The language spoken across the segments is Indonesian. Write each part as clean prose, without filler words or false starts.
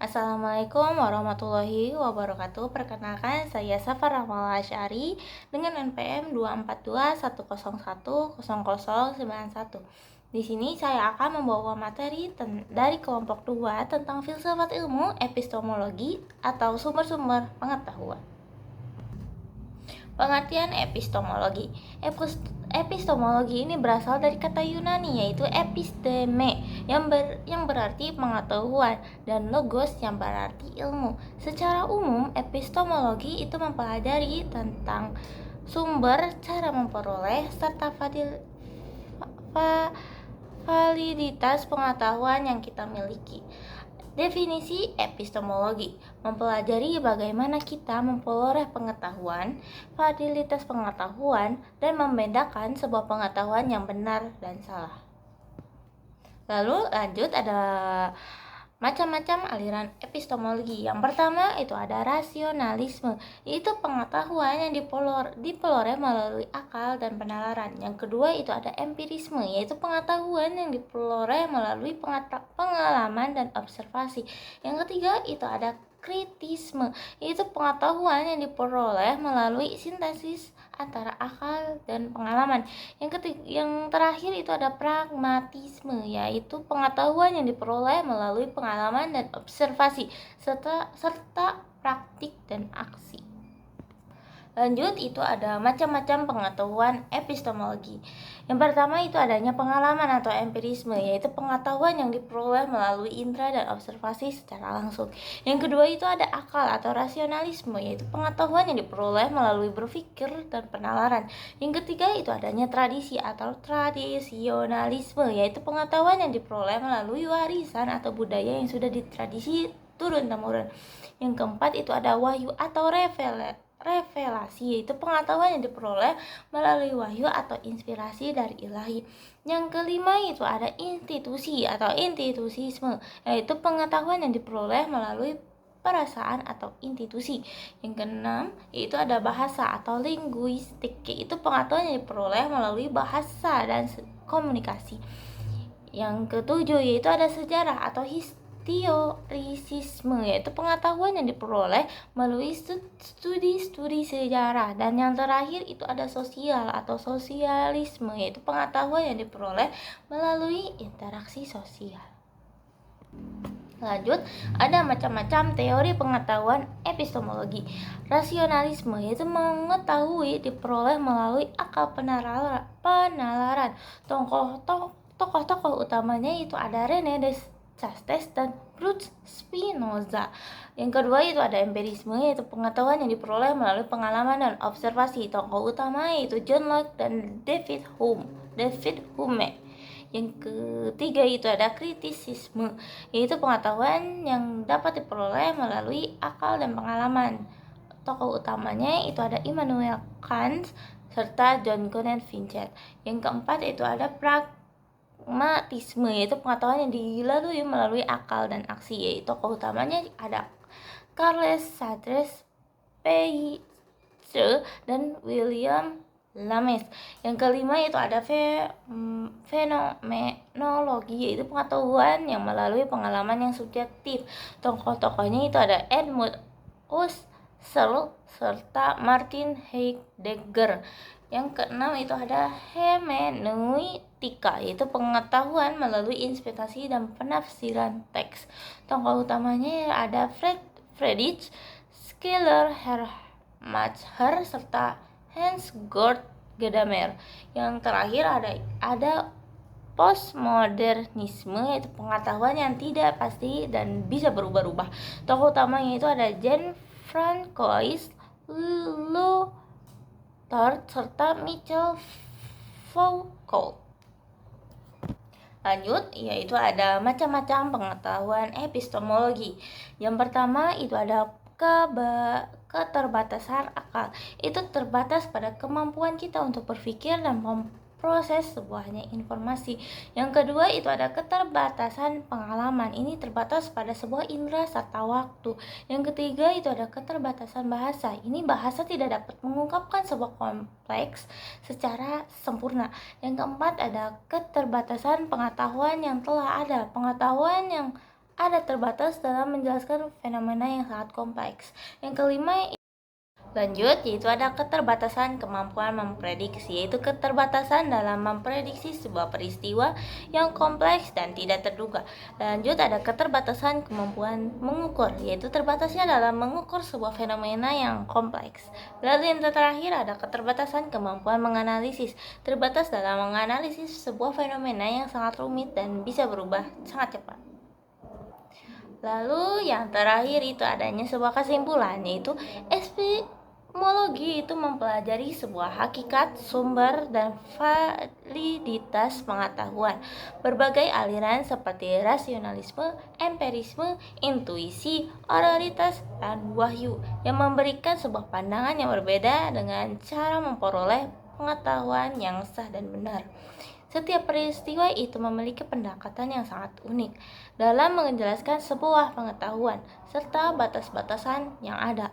Assalamualaikum warahmatullahi wabarakatuh. Perkenalkan, saya Safar Rahmal Asyari dengan NPM 242101091. Di sini saya akan membawa materi dari kelompok 2 tentang filsafat ilmu epistemologi atau sumber-sumber pengetahuan. Pengertian epistemologi. Epistemologi ini berasal dari kata Yunani yaitu episteme yang berarti pengetahuan dan logos yang berarti ilmu. Secara umum, epistemologi itu mempelajari tentang sumber, cara memperoleh, serta validitas pengetahuan yang kita miliki. Definisi epistemologi mempelajari bagaimana kita memperoleh pengetahuan, validitas pengetahuan, dan membedakan sebuah pengetahuan yang benar dan salah. Lalu lanjut, ada macam-macam aliran epistemologi. Yang pertama itu ada rasionalisme, yaitu pengetahuan yang diperoleh melalui akal dan penalaran. Yang kedua itu ada empirisme, yaitu pengetahuan yang diperoleh melalui pengalaman dan observasi. Yang ketiga itu ada kritisme, yaitu pengetahuan yang diperoleh melalui sintesis antara akal dan pengalaman. Yang terakhir itu ada pragmatisme, yaitu pengetahuan yang diperoleh melalui pengalaman dan observasi serta praktik dan aksi. Lanjut, itu ada macam-macam pengetahuan epistemologi. Yang pertama itu adanya pengalaman atau empirisme, yaitu pengetahuan yang diperoleh melalui indera dan observasi secara langsung. Yang kedua itu ada akal atau rasionalisme, yaitu pengetahuan yang diperoleh melalui berpikir dan penalaran. Yang ketiga itu adanya tradisi atau tradisionalisme, yaitu pengetahuan yang diperoleh melalui warisan atau budaya yang sudah ditradisi turun-temurun. Yang keempat itu ada wahyu atau revelasi, yaitu pengetahuan yang diperoleh melalui wahyu atau inspirasi dari ilahi. Yang kelima itu ada institusi atau institusisme, yaitu pengetahuan yang diperoleh melalui perasaan atau institusi. Yang keenam itu ada bahasa atau linguistik, yaitu pengetahuan yang diperoleh melalui bahasa dan komunikasi. Yang ketujuh yaitu ada sejarah atau historisisme, yaitu pengetahuan yang diperoleh melalui studi sejarah. Dan yang terakhir itu ada sosial atau sosialisme, yaitu pengetahuan yang diperoleh melalui interaksi sosial. Lanjut, ada macam-macam teori pengetahuan epistemologi. Rasionalisme yaitu mengetahui diperoleh melalui akal penalaran. Tokoh-tokoh utamanya itu ada René Descartes dan Baruch Spinoza. Yang kedua itu ada empirisme, yaitu pengetahuan yang diperoleh melalui pengalaman dan observasi. Tokoh utama yaitu John Locke dan David Hume. Yang ketiga itu ada kritisisme, yaitu pengetahuan yang dapat diperoleh melalui akal dan pengalaman. Tokoh utamanya itu ada Immanuel Kant serta John Connet Vincent. Yang keempat itu ada pragmatisme, yaitu pengetahuan yang dilalui melalui akal dan aksi, yaitu tokoh utamanya ada Charles Sanders Peirce dan William Lames. Yang kelima itu ada fenomenologi, yaitu pengetahuan yang melalui pengalaman yang subjektif. Tokoh-tokohnya itu ada Edmund Husserl serta Martin Heidegger. Yang keenam itu ada hermeneutika, yaitu pengetahuan melalui interpretasi dan penafsiran teks. Tokoh utamanya ada Friedrich Schiller, Hermann serta Hans Gerd Gadamer. Yang terakhir ada postmodernisme, yaitu pengetahuan yang tidak pasti dan bisa berubah-ubah. Tokoh utamanya itu ada Jean-François Lyotard serta Michel Foucault. Lanjut, yaitu ada macam-macam pengetahuan epistemologi. Yang pertama itu ada keterbatasan akal. Itu terbatas pada kemampuan kita untuk berpikir dan memproses sebuahnya informasi. Yang kedua itu ada keterbatasan pengalaman. Ini terbatas pada sebuah indera serta waktu. Yang ketiga itu ada keterbatasan bahasa. Ini bahasa tidak dapat mengungkapkan sebuah kompleks secara sempurna. Yang keempat ada keterbatasan pengetahuan yang telah ada. Pengetahuan yang ada terbatas dalam menjelaskan fenomena yang sangat kompleks. Yang kelima, lanjut, yaitu ada keterbatasan kemampuan memprediksi, yaitu keterbatasan dalam memprediksi sebuah peristiwa yang kompleks dan tidak terduga. Lanjut, ada keterbatasan kemampuan mengukur, yaitu terbatasnya dalam mengukur sebuah fenomena yang kompleks. Lalu yang terakhir ada keterbatasan kemampuan menganalisis, terbatas dalam menganalisis sebuah fenomena yang sangat rumit dan bisa berubah sangat cepat. Lalu yang terakhir itu adanya sebuah kesimpulan, yaitu epistemologi itu mempelajari sebuah hakikat, sumber, dan validitas pengetahuan. Berbagai aliran seperti rasionalisme, empirisme, intuisi, oralitas, dan wahyu yang memberikan sebuah pandangan yang berbeda dengan cara memperoleh pengetahuan yang sah dan benar. Setiap peristiwa itu memiliki pendekatan yang sangat unik dalam menjelaskan sebuah pengetahuan serta batas-batasan yang ada.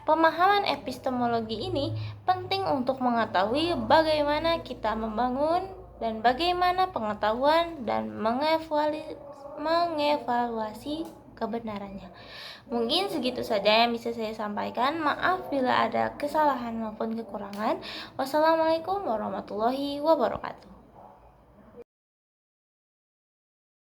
Pemahaman epistemologi ini penting untuk mengetahui bagaimana kita membangun dan bagaimana pengetahuan dan mengevaluasi kebenarannya. Mungkin segitu saja yang bisa saya sampaikan. Maaf bila ada kesalahan maupun kekurangan. Wassalamualaikum warahmatullahi wabarakatuh.